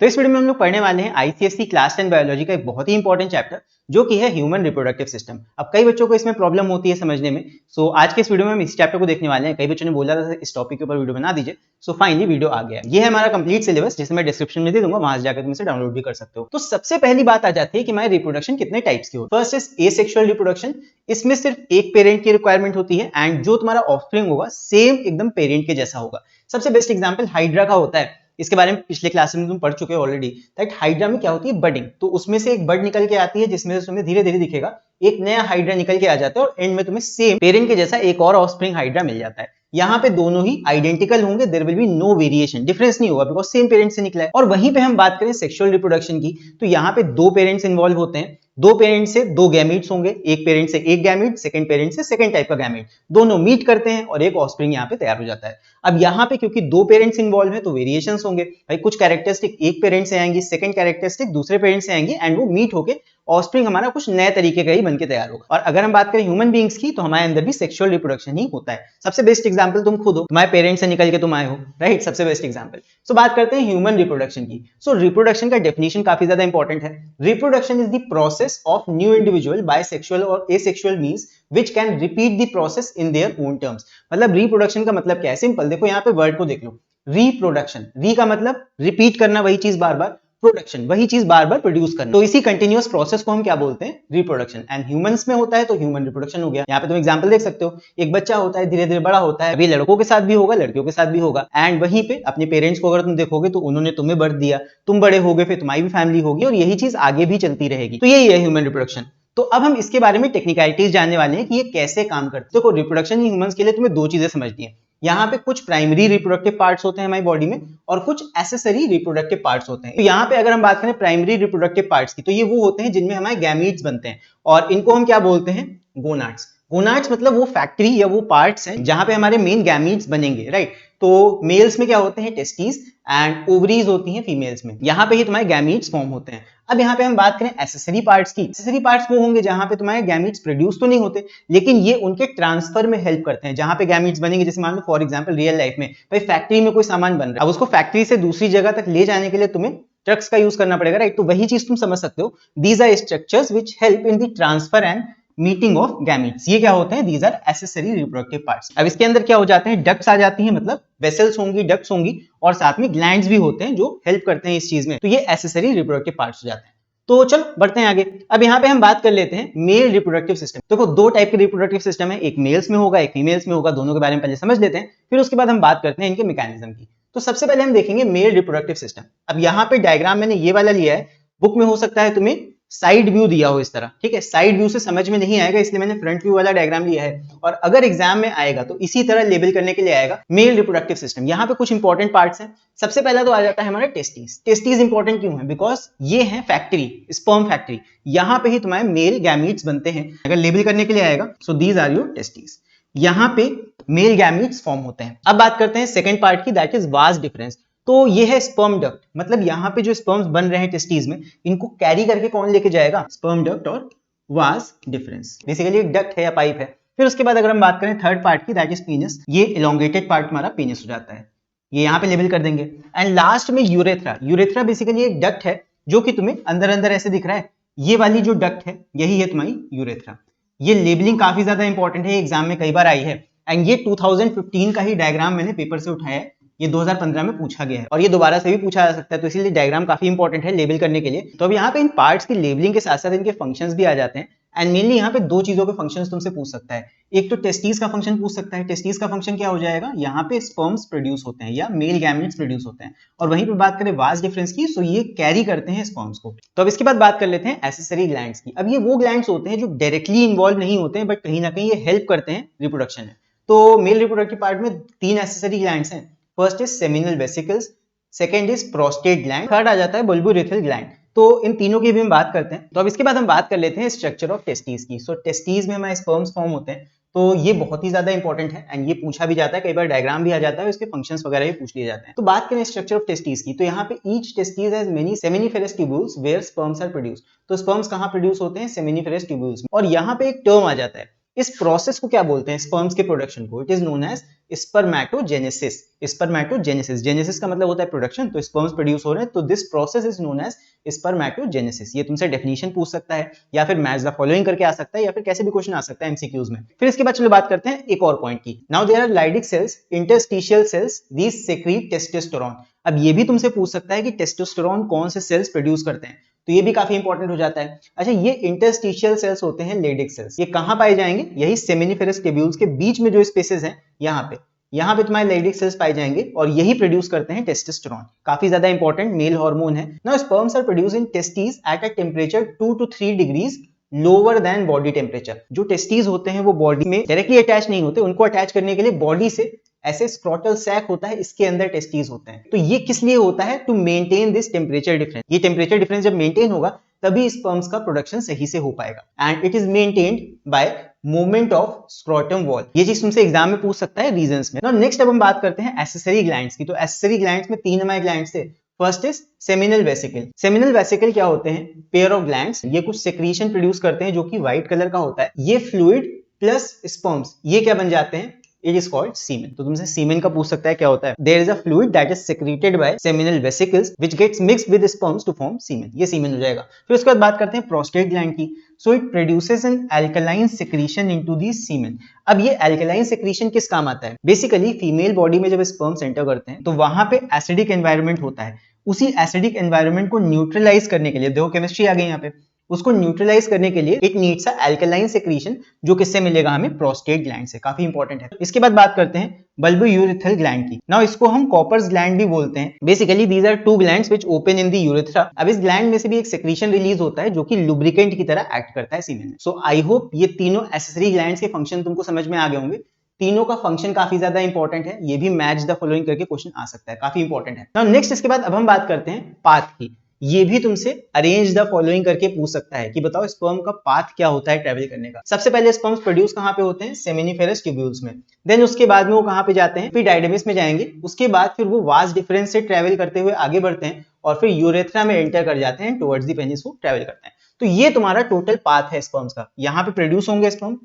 तो इस वीडियो में हम लोग पढ़ने वाले हैं आईसीएसई क्लास 10 बायोलॉजी का एक बहुत ही इंपॉर्टेंट चैप्टर जो कि है ह्यूमन रिप्रोडक्टिव सिस्टम। अब कई बच्चों को इसमें प्रॉब्लम होती है समझने में, सो आज के इस वीडियो में हम इस चैप्टर को देखने वाले हैं। कई बच्चों ने बोला था इस टॉपिक के ऊपर वीडियो बना दीजिए, सो फाइनली वीडियो आ गया। ये है हमारा कंप्लीट सिलेबस जिसे मैं डिस्क्रिप्शन में दे दूंगा, वहां से जाकर तुम इसे डाउनलोड भी कर सकते हो। तो सबसे पहली बात आ जाती है कि हमारे रिप्रोडक्शन कितने टाइप्स की होती है। First is asexual reproduction. इसमें सिर्फ एक पेरेंट की रिक्वायरमेंट होती है एंड जो तुम्हारा ऑफस्प्रिंग होगा सेम एकदम पेरेंट के जैसा होगा। सबसे बेस्ट एग्जांपल हाइड्रा का होता है। इसके बारे में पिछले क्लास में तुम पढ़ चुके हो ऑलरेडी। दैट हाइड्रा में क्या होती है, बडिंग। तो उसमें से एक बड निकल के आती है जिसमें से तुम्हें धीरे धीरे दिखेगा एक नया हाइड्रा निकल के आ जाता है और एंड में तुम्हें सेम पेरेंट के जैसा एक और ऑफस्प्रिंग हाइड्रा मिल जाता है। यहाँ पे दोनों ही आइडेंटिकल होंगे, there will be no variation, difference नहीं होगा बिकॉज सेम पेरेंट से निकला है। और वहीं पे हम बात करें सेक्सुअल रिप्रोडक्शन की, तो यहाँ पे दो पेरेंट्स इन्वॉल्व होते हैं। दो पेरेंट से दो गैमीट्स होंगे, एक पेरेंट से एक गैमीट, सेकंड पेरेंट से सेकंड टाइप का गैमीट, दोनों मीट करते हैं और एक ऑफस्प्रिंग यहाँ पे तैयार हो जाता है। अब यहाँ पे क्योंकि दो पेरेंट्स इन्वॉल्व है तो वेरिएशंस होंगे भाई, कुछ कैरेक्टरिस्टिक एक पेरेंट से आएंगी, सेकंड कैरेक्टरिस्टिक दूसरे पेरेंट से आएंगी एंड वो मीट होके ऑफस्प्रिंग हमारा कुछ नए तरीके का ही बनके तैयार होगा। और अगर हम बात करें ह्यूमन बीइंग्स की, तो हमारे अंदर भी सेक्सुअल रिप्रोडक्शन ही होता है। सबसे बेस्ट एग्जांपल तुम खुद हो, तुम्हारे पेरेंट्स से निकल के तुम आए हो, राइट? सबसे बेस्ट एग्जांपल। सो बात करते हैं ह्यूमन रिप्रोडक्शन की। सो रिप्रोडक्शन का डेफिनेशन काफी ज्यादा इंपॉर्टेंट है। Reproduction is the process of new individual bisexual और asexual means which can repeat the process in their own terms। मतलब रिप्रोडक्शन का मतलब क्या है? सिंपल, देखो यहाँ पे वर्ड को देख लो। रिप्रोडक्शन, री का मतलब रिपीट करना वही चीज बार बार, प्रोडक्शन वही चीज बार बार प्रोड्यूस करना। तो इसी कंटिन्यूअस प्रोसेस को हम क्या बोलते हैं? रिप्रोडक्शन। एंड ह्यूमंस में होता है तो ह्यूमन रिप्रोडक्शन हो गया। यहाँ पे तुम एग्जांपल देख सकते हो, एक बच्चा होता है धीरे धीरे बड़ा होता है, अभी लड़कों के साथ भी होगा लड़कियों के साथ भी होगा। एंड वहीं पे अपने पेरेंट्स को अगर तुम देखोगे तो उन्होंने तुम्हें बर्थ दिया, तुम बड़े हो गए, फिर तुम्हारी भी फैमिली होगी और यही चीज आगे भी चलती रहेगी। तो यही है ह्यूमन रिप्रोडक्शन। तो अब हम इसके बारे में टेक्निकलिटीज जानने वाले हैं कि ये कैसे काम करते हैं। देखो रिप्रोडक्शन इन ह्यूमंस के लिए तुम्हें दो चीजें समझनी है। यहाँ पे कुछ प्राइमरी रिप्रोडक्टिव पार्ट्स होते हैं हमारी बॉडी में और कुछ एसेसरी रिप्रोडक्टिव पार्ट्स होते हैं। तो यहाँ पे अगर हम बात करें प्राइमरी रिप्रोडक्टिव पार्ट्स की, तो ये वो होते हैं जिनमें हमारे गैमीट्स बनते हैं और इनको हम क्या बोलते हैं? गोनाड्स। गोनाड्स मतलब वो फैक्ट्री या वो पार्ट्स हैं जहां पे हमारे मेन गैमीट्स बनेंगे, राइट? तो मेल्स में क्या होते हैं? टेस्टिस एंड ओवरीज होती हैं फीमेल्स में। यहाँ पे ही तुम्हारे गैमीट्स फॉर्म होते हैं। अब यहाँ पे हम बात करें एसेसरी पार्ट्स की। एसेसरी पार्ट्स वो होंगे जहां पे तुम्हारे गैमीट्स प्रोड्यूस तो नहीं होते लेकिन ये उनके ट्रांसफर में हेल्प करते हैं। जहां पे गैमीट्स बनेंगे, जैसे मान लो फॉर एग्जांपल रियल लाइफ में भाई फैक्ट्री में कोई सामान बन रहा है, अब उसको फैक्ट्री से दूसरी जगह तक ले जाने के लिए तुम्हें ट्रक्स का यूज करना पड़ेगा, राइट? तो वही चीज तुम समझ सकते हो। These are structures which help in the transfer and meeting of gametes. ये क्या होते हैं? These are accessory reproductive parts. अब इसके अंदर क्या हो जाते हैं? डक्ट्स आ जाती हैं, मतलब वेसल्स होंगी, डक्ट्स होंगी और साथ में ग्लैंड्स भी होते हैं जो हेल्प करते हैं इस चीज में। तो ये एसेसरी रिप्रोडक्टिव पार्ट्स हो जाते हैं। तो चलो बढ़ते हैं आगे। अब यहाँ पे हम बात कर लेते हैं मेल रिप्रोडक्टिव सिस्टम। देखो दो टाइप के रिप्रोडक्टिव सिस्टम है, एक मेल्स में होगा एक फीमेल्स में होगा। दोनों के बारे में पहले समझ लेते हैं, फिर उसके बाद हम बात करते हैं इनके मैकेनिज्म की। तो सबसे पहले हम देखेंगे मेल रिप्रोडक्टिव सिस्टम। अब यहाँ पे डायग्राम मैंने ये वाला लिया है, बुक में हो सकता है तुम्हें साइड व्यू दिया हो इस तरह, ठीक है? साइड व्यू से समझ में नहीं आएगा इसलिए मैंने फ्रंट व्यू वाला डायग्राम लिया है और अगर एग्जाम में आएगा तो इसी तरह लेबल करने के लिए आएगा मेल रिप्रोडक्टिव सिस्टम। यहाँ पे कुछ इंपॉर्टेंट पार्ट्स हैं। सबसे पहला तो आ जाता है हमारा टेस्टिस। टेस्टिस इंपॉर्टेंट क्यों है? बिकॉज ये है फैक्ट्री, स्पर्म फैक्ट्री। यहाँ पे ही तुम्हारे मेल गैमीट्स बनते हैं। अगर लेबल करने के लिए आएगा so these are your testis. यहाँ पे मेल गैमीट्स फॉर्म होते हैं। अब बात करते हैं सेकंड पार्ट की, दैट इज वास डिफरेंस। तो ये है स्पर्म डक्ट। मतलब यहाँ पे जो स्पर्म्स बन रहे हैं टेस्टिस में, इनको कैरी करके कौन लेके जाएगा? स्पर्म डक्ट और वास डिफरेंस। बेसिकली एक डक्ट है या पाइप है। फिर उसके बाद अगर हम बात करें थर्ड पार्ट की, दैट इज पीनस। ये इलोंगेटेड पार्ट हमारा पीनस हो जाता है, ये यहाँ पे लेबल कर देंगे। एंड लास्ट में यूरेथ्रा। यूरेथ्रा बेसिकली एक डक्ट है जो कि तुम्हें अंदर अंदर ऐसे दिख रहा है। ये वाली जो डक्ट है यही है तुम्हारी यूरेथ्रा। ये लेबलिंग काफी ज्यादा इंपॉर्टेंट है, एग्जाम में कई बार आई है। एंड ये 2015 का ही डायग्राम मैंने पेपर से उठाया है, ये 2015 में पूछा गया है और ये दोबारा से भी पूछा जा सकता है, तो इसीलिए डायग्राम काफी इंपॉर्टेंट है लेबल करने के लिए। तो अब यहाँ पे इन पार्ट्स की लेबलिंग के साथ साथ इनके फंक्शंस भी आ जाते हैं। एंड मेनली यहाँ पे दो चीजों के फंक्शंस तुमसे पूछ सकता है। एक तो टेस्टिस का फंक्शन पूछ सकता है। टेस्टिस का फंक्शन क्या हो जाएगा? यहाँ पे स्पर्म्स प्रोड्यूस होते हैं या मेल गैमेट्स प्रोड्यूस होते हैं। और वहीं पे बात करें वास डिफरेंस की, सो ये कैरी करते हैं स्पर्म्स को। तो अब इसके बाद बात कर लेते हैं एसेसरी ग्लैंड्स की। अब ये वो ग्लैंड्स होते हैं जो डायरेक्टली इन्वॉल्व नहीं होते हैं बट कहीं ना कहीं ये हेल्प करते हैं रिप्रोडक्शन में। तो मेल रिप्रोडक्टिव पार्ट में तीन एसेसरी ग्लैंड्स हैं। First is seminal vesicles, second is prostate gland, third आ जाता है बुल्बोरेथ्रल ग्लैंड। तो इन तीनों की भी हम बात करते हैं। तो अब इसके बाद हम बात कर लेते हैं स्ट्रक्चर ऑफ टेस्टिस की। सो टेस्टिस में हमारे स्पर्म्स फॉर्म होते हैं, तो ये बहुत ही ज्यादा इंपॉर्टेंट है एंड ये पूछा भी जाता है, कई बार डायग्राम भी आ जाता है, इसके फंक्शंस वगैरह भी पूछ लिए जाते हैं। तो बात करें स्ट्रक्चर ऑफ टेस्टिस की, तो यहाँ पे each testis has many seminiferous tubules where sperms are produced. तो स्पर्म्स कहाँ प्रोड्यूस होते हैं? सेमिनिफेरस ट्यूब्यूल्स में। और यहाँ पे एक टर्म आ जाता है इस प्रोसेस को क्या बोलते हैं, स्पर्म्स के प्रोडक्शन को? It is known as spermatogenesis. Spermatogenesis, genesis का मतलब होता है प्रोडक्शन, तो स्पर्म्स प्रोड्यूस हो रहे हैं, तो this process is known as spermatogenesis. ये तुमसे डेफिनेशन पूछ सकता है या फिर मैच द फॉलोइंग करके आ सकता है या फिर कैसे भी क्वेश्चन आ सकता है एमसीक्यूज में। फिर इसके बाद चलो बात करते हैं एक और पॉइंट की। Now there are Leydig cells, interstitial cells, these secrete testosterone. अब ये भी तुमसे पूछ सकता है कि टेस्टोस्टेरोन कौन से सेल्स प्रोड्यूस करते हैं, तो ये भी काफी इंपॉर्टेंट हो जाता है। अच्छा, ये इंटरस्टिशियल सेल्स होते हैं लेडिक सेल्स। ये कहां पाए जाएंगे? यही सेमिनिफेरस ट्यूब्यूल्स के बीच में जो स्पेसेस हैं यहाँ पे तुम्हारे लेडिक सेल्स पाए जाएंगे और यही प्रोड्यूस करते हैं टेस्टोस्टेरोन। काफी ज्यादा इंपॉर्टेंट मेल हार्मोन है। Now sperms are produce in testis at a temperature 2 to 3 degrees lower than body temperature. जो टेस्टिस होते हैं वो बॉडी में डायरेक्टली अटैच नहीं होते, उनको अटैच करने के लिए बॉडी से ऐसे स्क्रोटल सैक होता है, इसके अंदर टेस्टिस होते हैं। तो ये किस लिए होता है? To maintain this temperature difference. ये टेम्परेचर डिफरेंस जब मेंटेन होगा तभी स्पर्म्स का प्रोडक्शन सही से हो पाएगा। And it is maintained by movement of scrotum wall. ये चीज तुमसे एग्जाम में पूछ सकता है रीजंस में। नेक्स्ट अब हम बात करते हैं एक्सेसरी ग्लैंड्स की। तो एक्सेसरी ग्लैंड्स में 3 हमारे ग्लैंड्स थे। First is seminal vesicle. Seminal vesicle क्या होते हैं? Pair of glands. ये कुछ सेक्रीशन प्रोड्यूस करते हैं जो कि व्हाइट कलर का होता है। ये फ्लूइड प्लस स्पर्म्स ये क्या बन जाते हैं? It is called semen। तो तुमसे सीमेन का पूछ सकता है क्या होता है? There is a fluid that is secreted by seminal vesicles which gets mixed with sperms to form semen। ये सीमेन हो जाएगा। फिर उसके बाद बात करते हैं प्रोस्टेट ग्लैंड की। So it produces an alkaline secretion into the semen। अब ये alkaline secretion किस काम आता है? बेसिकली फीमेल बॉडी में जब स्पर्म्स एंटर करते हैं तो वहां पे एसिडिक एनवायरनमेंट होता है। उसी एसिडिक एनवायरनमेंट को न्यूट्रलाइज करने के लिए, देखो केमिस्ट्री आ गई यहाँ पे, उसको न्यूट्रलाइज करने के लिए it needs a alkaline secretion, जो किससे मिलेगा हमें? प्रोस्टेट ग्लैंड से। काफी इंपॉर्टेंट है। इसके बाद बात करते हैं बल्बोयूरेथ्रल ग्लैंड की। नाउ इसको हम कॉपर्स ग्लैंड भी बोलते हैं। Basically these are 2 glands which open in the urethra. अब इस ग्लैंड में से भी एक सेक्रीशन रिलीज होता है जो कि लुब्रिकेंट की तरह एक्ट करता है सीमेन में। सो आई होप ये तीनों एक्सेसरी ग्लैंड्स के फंक्शन तुमको समझ में आ गए होंगे। तीनों का फंक्शन काफी ज्यादा इंपॉर्टेंट है। ये भी मैच द फॉलोइंग करके क्वेश्चन आ सकता है, काफी इंपॉर्टेंट है। नाउ नेक्स्ट इसके बाद अब हम बात करते हैं पाथ की। ये भी तुमसे अरेंज द फॉलोइंग करके पूछ सकता है कि बताओ स्पर्म का पाथ क्या होता है ट्रेवल करने का। सबसे पहले स्पर्म्स प्रोड्यूस कहां पे होते हैं? सेमिनिफेरस ट्यूब्यूल्स में। देन उसके बाद में वो कहां पे जाते हैं? फिर डायडेमिस में जाएंगे। उसके बाद फिर वो वास्ट डिफरेंस से ट्रेवल करते हुए आगे बढ़ते हैं और फिर यूरेथ्रा में एंटर कर जाते हैं, टुवर्ड्स द पेनिस वो ट्रेवल करते हैं। तो ये तुम्हारा टोटल पाथ है स्पर्म्स का। यहाँ पे प्रोड्यूस होंगे स्पर्म,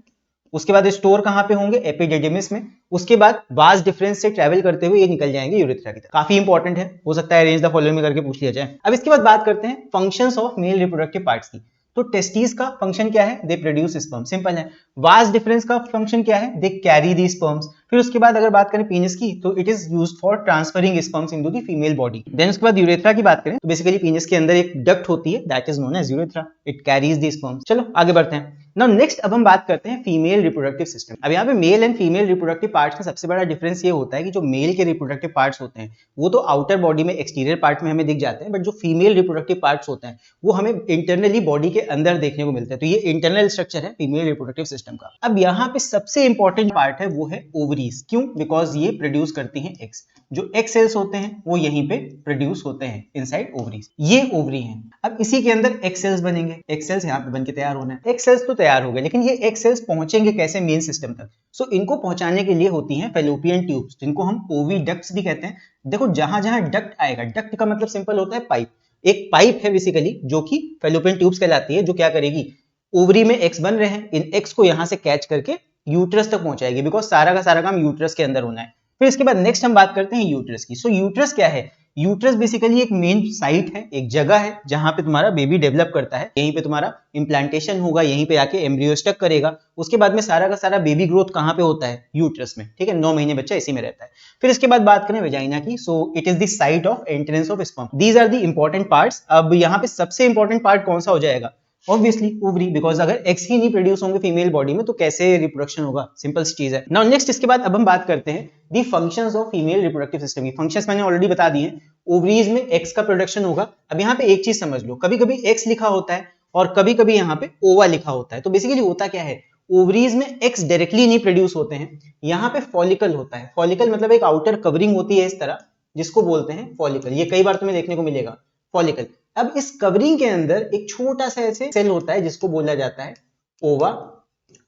उसके बाद स्टोर कहां पे होंगे? एपिडिडिमिस में। उसके बाद वास्ट डिफरेंस से ट्रैवल करते हुए ये निकल जाएंगे यूरेथ्रा की तरफ। काफी इंपॉर्टेंट है, हो सकता है अरेंज द फॉलोइंग में करके पूछ लिया जाए। अब इसके बाद बात करते हैं functions of male reproductive parts की। तो टेस्टिस का फंक्शन क्या है? दे प्रोड्यूस स्पर्म, सिंपल है। वास्ट डिफरेंस का फंक्शन क्या है? They carry the sperms. फिर उसके बाद अगर बात करें पीनिस की, तो it is used for transferring sperms into the female body. Then उसके बाद यूरेथ्रा की बात करें तो बेसिकली पीनिस के अंदर एक डक्ट होती है, that is known as urethra. It carries the sperms. चलो आगे बढ़ते हैं। नाउ नेक्स्ट अब हम बात करते हैं फीमेल रिप्रोडक्टिव सिस्टम। अब यहाँ पे male and female reproductive parts में सबसे बड़ा डिफरेंस ये होता है कि जो मेल के रिप्रोडक्टिव पार्ट्स होते हैं वो तो आउटर बॉडी में, एक्सटीरियर पार्ट में हमें दिख जाते हैं, बट जो फीमेल रिप्रोडक्टिव पार्ट्स होते हैं वो हमें इंटरनली बॉडी के अंदर देखने को मिलते हैं। तो ये इंटरनल स्ट्रक्चर है फीमेल रिप्रोडक्टिव सिस्टम का। अब यहाँ पे सबसे इंपॉर्टेंट पार्ट है वो है ओवरीज। क्यों? बिकॉज ये प्रोड्यूस करती हैं एग्स। जो एग सेल्स होते हैं वो यहीं पे प्रोड्यूस होते हैं इनसाइड ओवरीज। ये ओवरी हैं। अब इसी के अंदर एग सेल्स बनेंगे। एग सेल्स यहाँ पे बन के तैयार होना है। एग सेल्स तो तैयार हो गए, लेकिन ये एग सेल्स पहुंचेंगे कैसे मेन सिस्टम तक? सो इनको पहुंचाने के लिए होती हैं फैलोपियन ट्यूब्स, जिनको हम ओविडक्ट्स भी कहते हैं। देखो जहां जहां डक्ट आएगा, डक्ट का मतलब सिंपल होता है पाइप। एक पाइप है बेसिकली जो कि फैलोपियन ट्यूब्स कहलाती है, जो क्या करेगी? ओवरी में एग्स बन रहे हैं, इन एग्स को यहां से कैच करके यूट्रस तक पहुंचाएगी, बिकॉज सारा का सारा काम यूट्रस के अंदर होना है। फिर इसके बाद नेक्स्ट हम बात करते हैं यूट्रस की। सो यूट्रस क्या है? यूट्रस बेसिकली एक मेन साइट है, एक जगह है जहां पे तुम्हारा बेबी डेवलप करता है। यहीं पे तुम्हारा इम्प्लांटेशन होगा, यहीं पे आके एम्ब्रियो स्टक करेगा। उसके बाद में सारा का सारा बेबी ग्रोथ कहां पे होता है? यूट्रस में। ठीक है, 9 महीने बच्चा इसी में रहता है। फिर इसके बाद बात करें वेजाइना की। So it is the site of entrance of sperm. These are the important parts. अब यहाँ पे सबसे इंपॉर्टेंट पार्ट कौन सा हो जाएगा? ऑब्वियसली ओवरी, बिकॉज अगर एग्स ही नहीं प्रोड्यूस होंगे फीमेल बॉडी में तो कैसे रिप्रोडक्शन होगा? सिंपल सी चीज है। नाउ नेक्स्ट इसके बाद अब हम बात करते हैं the functions of female reproductive system की। फंक्शंस मैंने ऑलरेडी बता दिए हैं। ओवरीज में एग्स का प्रोडक्शन होगा। अब यहाँ पे एक चीज समझ लो, कभी कभी एक्स लिखा होता है और कभी कभी यहाँ पे ओवा लिखा होता है। तो बेसिकली होता क्या है? ओवरीज में एक्स डायरेक्टली नहीं प्रोड्यूस होते हैं, यहाँ पे फॉलिकल होता है। फॉलिकल मतलब एक आउटर कवरिंग होती है इस तरह, जिसको बोलते हैं फॉलिकल। ये कई बार तुम्हें देखने को मिलेगा, फॉलिकल। अब इस कवरिंग के अंदर एक छोटा सा ऐसे सेल होता है जिसको बोला जाता है ओवा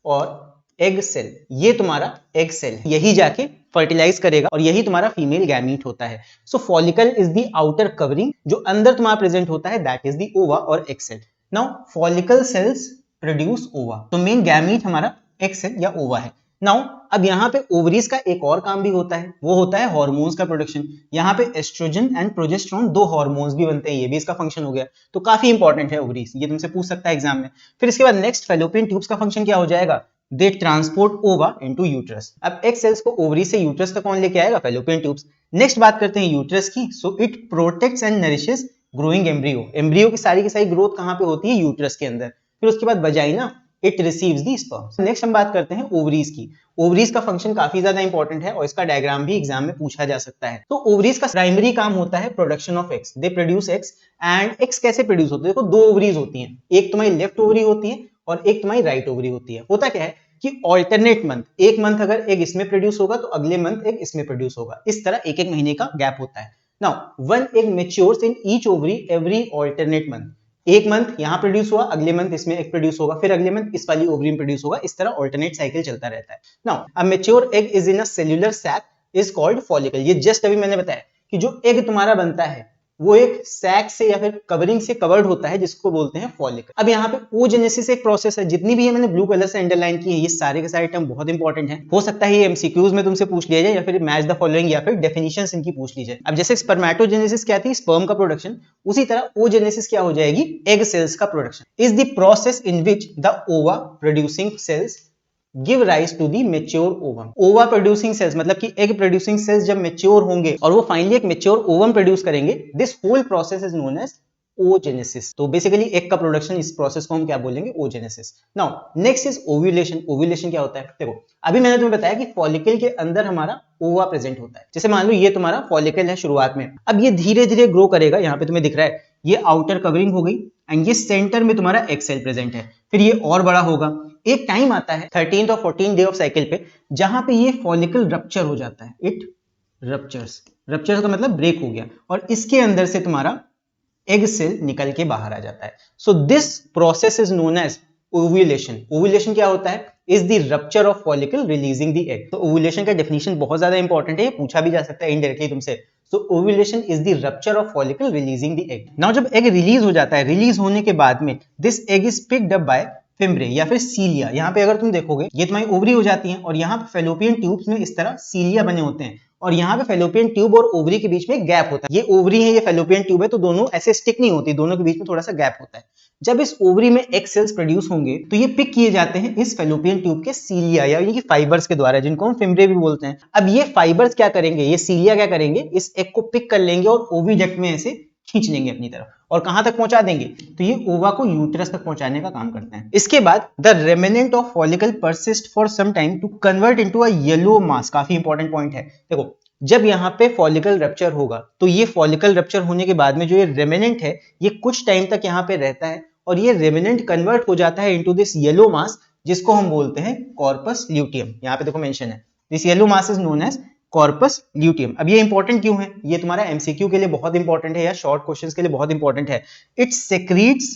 और एग सेल। ये तुम्हारा एग सेल है, यही जाके फर्टिलाइज करेगा और यही तुम्हारा फीमेल गैमीट होता है। So follicle is the outer covering, जो अंदर तुम्हारा प्रेजेंट होता है दैट इज द ओवा और egg cell. Now follicle cells produce ova. तो मेन गैमीट हमारा एग सेल या ओवा है। नाउ अब यहाँ पे ओवरीज का एक और काम भी होता है, वो होता है हार्मोन्स का प्रोडक्शन। यहाँ पे एस्ट्रोजन एंड प्रोजेस्टेरोन दो हार्मोन्स भी बनते हैं, ये भी इसका फंक्शन हो गया। तो काफी इंपॉर्टेंट है ओवरीज, ये तुमसे पूछ सकता है एग्जाम में। फिर इसके बाद नेक्स्ट फैलोपियन ट्यूब्स का फंक्शन क्या हो जाएगा, दे ट्रांसपोर्ट ओवा इनटू यूट्रस। अब एग सेल्स को ओवरी से यूट्रस तक कौन लेके आएगा, फैलोपियन ट्यूब्स। नेक्स्ट बात करते हैं यूट्रस की। So it protects and nourishes growing embryo. Embryo की सारी ग्रोथ कहाँ पे होती है, यूट्रस के अंदर। फिर उसके बाद vagina, it receives the sperm. Next हम बात करते हैं ओवरीज की। ओवरीज का फंक्शन काफी ज्यादा इंपॉर्टेंट है और इसका डायग्राम भी एग्जाम में पूछा जा सकता है। तो ओवरीज का प्राइमरी काम होता है production of eggs. They produce eggs. And eggs कैसे प्रोड्यूस होते हैं, देखो दो ओवरीज होती हैं, एक तुम्हारी लेफ्ट ओवरी होती है और एक तुम्हारी राइट ओवरी होती है। होता क्या है कि ऑल्टरनेट मंथ, एक मंथ अगर एग इसमें प्रोड्यूस होगा तो अगले मंथ एग इसमें प्रोड्यूस होगा। इस तरह एक एक महीने का गैप होता है। Now one egg matures in each ovary every alternate month. एक मंथ यहां प्रोड्यूस हुआ, अगले मंथ इसमें एक प्रोड्यूस होगा, फिर अगले मंथ इस वाली ओवरी में प्रोड्यूस होगा। इस तरह ऑल्टरनेट साइकिल चलता रहता है। Now a mature egg is in a cellular sac is called follicle. ये जस्ट अभी मैंने बताया कि जो एग तुम्हारा बनता है वो एक सैक से या फिर कवरिंग से कवर्ड होता है, जिसको बोलते हैं फॉलिकल। अब यहाँ पे ओजेनेसिस एक प्रोसेस है। जितनी भी ये मैंने ब्लू कलर से अंडरलाइन की है, ये सारे के सारे टर्म बहुत इंपॉर्टेंट है। हो सकता है ये एमसीक्यूज में तुमसे पूछ लिया जाए या फिर मैच द फॉलोइंग या फिर डेफिनेशंस इनकी पूछ ली जाए। अब जैसे स्पर्मेटोजेनेसिस क्या थी, स्पर्म का प्रोडक्शन, उसी तरह ओजेनेसिस क्या हो जाएगी, एग सेल्स का production. Is the process in which the ova producing cells give rise to the mature ovum. Ova producing cells मतलब कि एग प्रोड्यूसिंग सेल्स जब मेच्योर होंगे और वो फाइनली एक मेच्योर ओवम प्रोड्यूस करेंगे, this whole process is known as oogenesis. तो basically egg का प्रोडक्शन, इस प्रोसेस को हम क्या बोलेंगे, oogenesis. Now next is ovulation. Ovulation क्या होता है, देखो अभी मैंने तुम्हें बताया कि फॉलिकल के अंदर हमारा ओवा प्रेजेंट होता है। जैसे मान लो ये तुम्हारा फॉलिकल है शुरुआत में, अब ये धीरे धीरे ग्रो करेगा। यहाँ पे तुम्हें दिख रहा है ये आउटर कवरिंग हो गई एंड ये सेंटर में तुम्हारा एग सेल प्रेजेंट है। फिर ये और बड़ा होगा। एक टाइम आता है 13th और 14th डे ऑफ साइकिल पे, जहां पे ये फॉलिकल रप्चर हो जाता है। It ruptures. रप्चर का मतलब ब्रेक हो गया और इसके अंदर से तुम्हारा एग सेल निकल के बाहर आ जाता है। So this process is known as ovulation. Ovulation क्या होता है, is the rupture of follicle releasing the egg. तो ओव्यूलेशन का डेफिनेशन बहुत ज्यादा इंपॉर्टेंट है, ये पूछा भी जा सकता है इनडायरेक्टली तुमसे। So ovulation is the rupture of follicle releasing the egg. Now जब एग रिलीज हो जाता है, रिलीज होने के बाद में this egg is picked up by fimbriae या फिर सीलिया। यहाँ पे अगर तुम देखोगे ये तुम्हारी ओवरी हो जाती है और यहाँ पे फेलोपियन ट्यूब्स में इस तरह सीलिया बने होते हैं और यहाँ पे फेलोपियन ट्यूब और ओवरी के बीच में गैप होता है। ये ओवरी है, ये फेलोपियन ट्यूब है, तो दोनों ऐसे स्टिक नहीं होती, दोनों के बीच में थोड़ा सा गैप होता है। जब इस ओवरी में एग सेल्स प्रोड्यूस होंगे तो ये पिक किए जाते हैं इस फेलोपियन ट्यूब के सीलिया या ये फाइबर्स के द्वारा, जिनको हम फिम्ब्रे भी बोलते हैं। अब ये फाइबर्स क्या करेंगे, ये सीलिया क्या करेंगे, इस एग को पिक कर लेंगे और ओविडक्ट में ऐसे खींच लेंगे अपनी तरफ और कहां तक पहुंचा देंगे, तो ये ओवा को यूट्रस तक पहुंचाने का काम करते हैं। इसके बाद the remnant of follicle persist for some time to convert into a yellow mass. काफी इंपॉर्टेंट पॉइंट है। देखो जब यहाँ पे फॉलिकल रप्चर होगा तो ये फॉलिकल रप्चर होने के बाद में जो ये रेमिनेंट है ये कुछ टाइम तक यहाँ पे रहता है और ये रेमिनेंट कन्वर्ट हो जाता है इनटू दिस येलो मास, जिसको हम बोलते हैं कॉर्पस ल्यूटियम। यहाँ पे देखो मेंशन है, this yellow mass is known as corpus luteum. अब ये इंपॉर्टेंट क्यों है, ये तुम्हारा एमसीक्यू के लिए बहुत इंपॉर्टेंट है या शॉर्ट क्वेश्चंस के लिए बहुत इंपॉर्टेंट है। इट सेक्रीट्स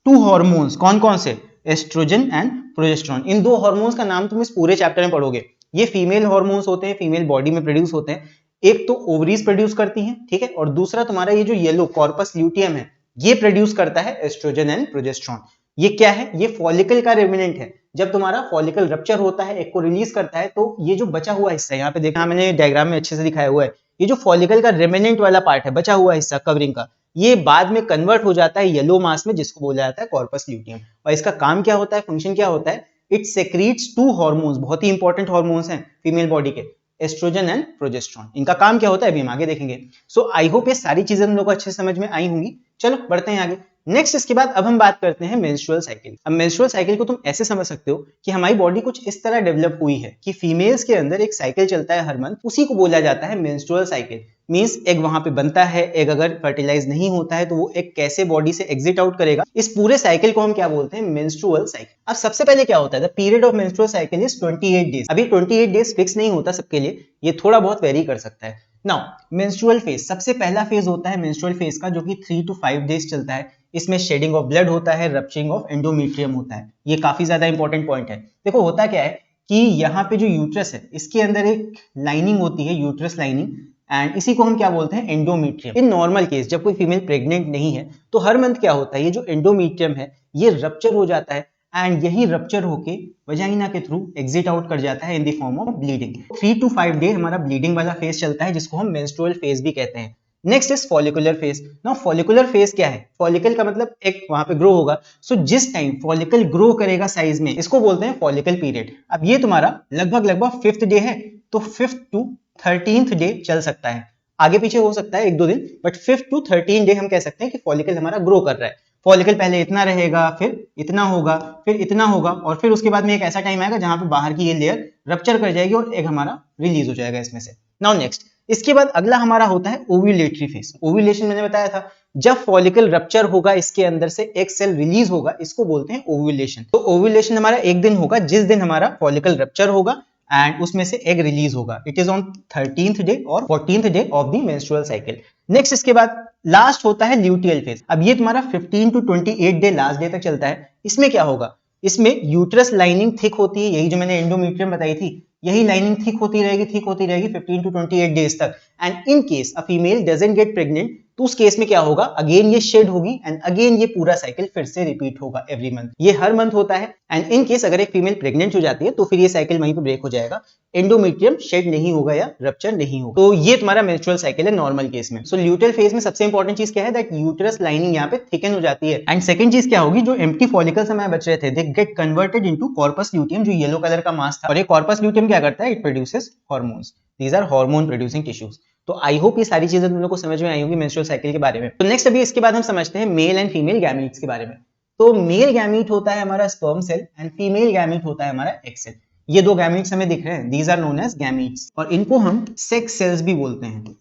टू हार्मोन्स, कौन कौन से, एस्ट्रोजन एंड प्रोजेस्टेरोन। इन दो हार्मोन्स का नाम तुम इस पूरे चैप्टर में पढ़ोगे। ये फीमेल हार्मोन्स होते हैं, फीमेल बॉडी में प्रोड्यूस होते हैं। एक तो ओवरीज प्रोड्यूस करती हैं, ठीक है, और दूसरा तुम्हारा ये जो येलो कॉर्पस ल्यूटियम है ये प्रोड्यूस करता है एस्ट्रोजन एंड प्रोजेस्टेरोन। ये क्या है, ये फॉलिकल का रेमिनेंट है। जब तुम्हारा फॉलिकल रप्चर होता है, एक को रिलीज करता है, तो ये जो बचा हुआ हिस्सा यहाँ पे देखा मैंने डायग्राम में अच्छे से दिखाया हुआ है, ये जो फॉलिकल का रेमिनेंट वाला पार्ट है, बचा हुआ हिस्सा कवरिंग का, ये बाद में कन्वर्ट हो जाता है येलो मास में, जिसको बोला जाता है कॉर्पस ल्यूटियम। और इसका काम क्या होता है, फंक्शन क्या होता है, इट सेक्रीट्स टू हार्मोन्स, बहुत ही इंपॉर्टेंट हार्मोन्स हैं फीमेल बॉडी के, एस्ट्रोजन एंड प्रोजेस्टेरोन। इनका काम क्या होता है अभी हम आगे देखेंगे। सो आई होप ये सारी चीजें हम लोग को अच्छे समझ में आई होंगी। चलो बढ़ते हैं आगे। नेक्स्ट इसके बाद अब हम बात करते हैं मेंस्ट्रुअल साइकिल। अब मेंस्ट्रुअल साइकिल को तुम ऐसे समझ सकते हो कि हमारी बॉडी कुछ इस तरह डेवलप हुई है कि फीमेल्स के अंदर एक साइकिल चलता है हर मंथ, उसी को बोला जाता है मेंस्ट्रुअल साइकिल। मींस एग वहां पे बनता है, एग अगर फर्टिलाइज नहीं होता है तो वो एग कैसे बॉडी से एग्जिट आउट करेगा, इस पूरे साइकिल को हम क्या बोलते हैं, मेंस्ट्रुअल साइकिल। अब सबसे पहले क्या होता है, the period of menstrual cycle is 28 days. अभी 28 डेज फिक्स नहीं होता सबके लिए, ये थोड़ा बहुत वेरी कर सकता है। नाउ मेंस्ट्रुअल फेज, सबसे पहला फेज होता है मेंस्ट्रुअल फेज का, जो कि 3 to 5 डेज चलता है। इसमें शेडिंग ऑफ ब्लड होता है, रप्चरिंग ऑफ एंडोमेट्रियम होता है। ये काफी ज्यादा इंपॉर्टेंट पॉइंट है। देखो होता क्या है कि यहाँ पे जो यूट्रस है इसके अंदर एक लाइनिंग होती है, यूट्रस लाइनिंग, एंड इसी को हम क्या बोलते हैं, एंडोमेट्रियम। इन नॉर्मल केस जब कोई फीमेल प्रेग्नेंट नहीं है तो हर मंथ क्या होता है, ये जो एंडोमेट्रियम है ये रप्चर हो जाता है एंड यही रप्चर होके वजाइना के थ्रू एग्जिट आउट कर जाता है इन the form of bleeding. 3 to 5 day हमारा ब्लीडिंग वाला फेज चलता है जिसको हम मेंस्ट्रुअल फेज भी कहते हैं। Next is follicular phase. Now follicular phase क्या है? फॉलिकल का मतलब एक वहां पे ग्रो होगा। सो जिस टाइम फॉलिकल ग्रो करेगा साइज में, इसको बोलते हैं फॉलिकल पीरियड। अब ये तुम्हारा लगभग 5th डे है, तो 5th to 13th डे चल सकता है, आगे पीछे हो सकता है 1-2 दिन, बट 5th to 13 डे हम कह सकते हैं कि फॉलिकल हमारा ग्रो कर रहा है। फॉलिकल पहले इतना रहेगा, फिर इतना होगा, फिर इतना होगा, और फिर उसके बाद में एक ऐसा टाइम आएगा जहां पे बाहर की ये लेयर रप्चर कर जाएगी और एग हमारा रिलीज हो जाएगा इसमें से। नाउ नेक्स्ट, इसके बाद अगला हमारा होता है ओव्यूलेटरी फेज। ओव्यूलेशन मैंने बताया था, जब फॉलिकल रप्चर होगा, इसके अंदर से एक सेल रिलीज होगा, इसको बोलते हैं ओव्यूलेशन। तो ओव्यूलेशन हमारा एक दिन होगा जिस दिन हमारा फॉलिकल रप्चर होगा एंड उसमें से एग रिलीज होगा। It is on 13th day और 14th day of the menstrual cycle. Next इसके बाद लास्ट होता है ल्यूटियल फेज। अब ये तुम्हारा 15 to 28 डे लास्ट डे तक चलता है। इसमें क्या होगा? इसमें यूट्रस लाइनिंग थिक होती है, यही जो मैंने एंडोमेट्रियम बताई थी, यही लाइनिंग थिक होती रहेगी 15 to 28 डेज तक। And in case a female doesn't get pregnant, तो उस केस में क्या होगा? अगेन ये शेड होगी एंड अगेन ये पूरा साइकिल फिर से रिपीट होगा एवरी मंथ। ये हर मंथ होता है। एंड इन केस अगर एक फीमेल प्रेग्नेंट हो जाती है तो फिर ये साइकिल वहीं पे ब्रेक हो जाएगा, एंडोमेट्रियम शेड नहीं होगा या रप्चर नहीं होगा। तो ये तुम्हारा मेंस्ट्रुअल साइकिल है नॉर्मल केस में। सो ल्यूटियल फेज में सबसे इंपॉर्टेंट चीज क्या है? दैट यूट्रस लाइनिंग यहाँ पे थिकन हो जाती है। एंड सेकंड चीज क्या होगी? जो एम्प्टी फॉलिकल्स हमारे बच रहे थे, they get converted into corpus luteum, जो येलो कलर का मास था। और ये कॉर्पस ल्यूटियम क्या करता है? It produces hormones. These are hormone producing tissues. तो आई होप ये सारी चीजें तुम लोग को समझ में आई होंगी मेंस्ट्रुअल साइकिल के बारे में। तो नेक्स्ट अभी इसके बाद हम समझते हैं मेल एंड फीमेल गैमीट्स के बारे में। तो मेल गैमीट होता है हमारा sperm cell and female gamete होता है हमारा एग सेल। ये दो गैमीट्स हमें दिख रहे हैं, these are known as gametes, और इनको हम सेक्स सेल्स भी बोलते हैं।